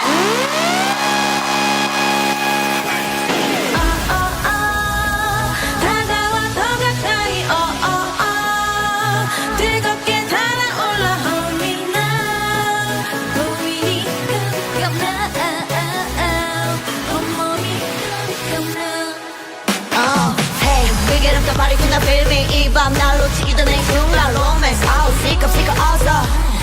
이 밤 날 놓치기 전에 흉라 로맨스 시끄럽 어서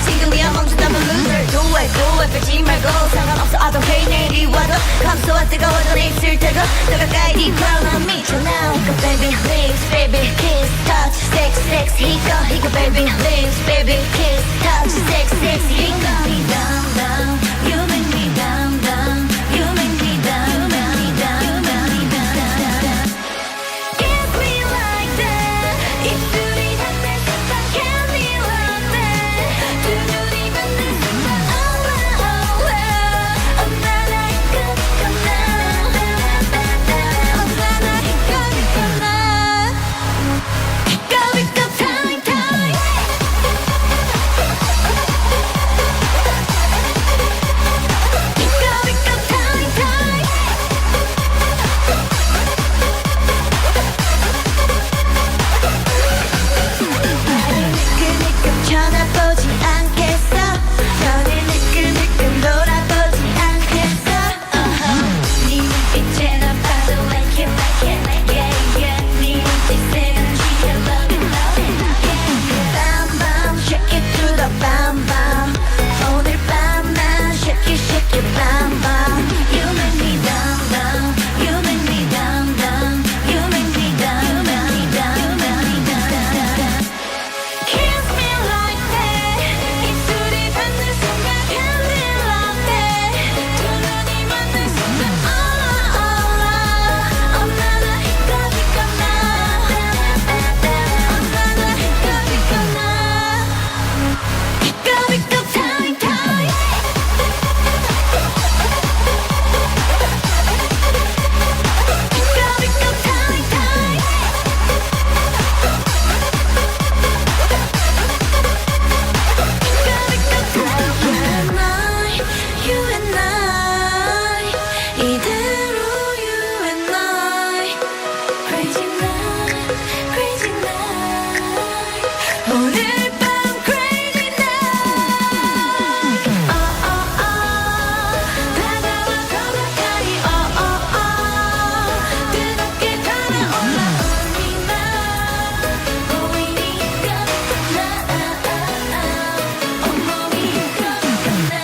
지금이야 멈춘다면 loser do it 뺏지 말고 상관없어 I don't care 내일이 와도 감소한 뜨거워져 내 입술 대고 더 가까이 네 바람 미쳐 now 이거 baby lips baby kiss touch sex sex 이거 baby lips baby kiss touch sex sex 이거 down down you make me down down you make me down down down down down kiss me like that 입술이 닿는 순간 kiss me like that 두 눈이 맞는 순간 oh oh oh 엄마나 이끌었구나 엄마나 이끌었구나 이끌었구나 time time 이끌었구나 time time 나를 느끈느끈 쳐다보지 않겠어 너를 느끈느끈 돌아보지 않겠어 네 눈빛에 난 봐도 like it yeah yeah 네 눈빛에 난 취해 love it yeah bam bam shake it to the bam bam 오늘 밤만 shake it bam bam you make me down down you make me down down you make me down down down down kiss me like that 입술이 닿는 순간 candy like that 두 눈이 맞는 순간 oh oh oh 엄마나 이끌었구나 엄마나 이끌었구나 이끌었구나 time time 이끌었구나 time time You and I 이대로 you and I crazy night crazy night 오늘 밤 crazy night oh oh oh 다가와 더 가까이 oh oh oh 뜨겁게 달아올라 온니 나 보이니까 나 온몸이 이끌었구나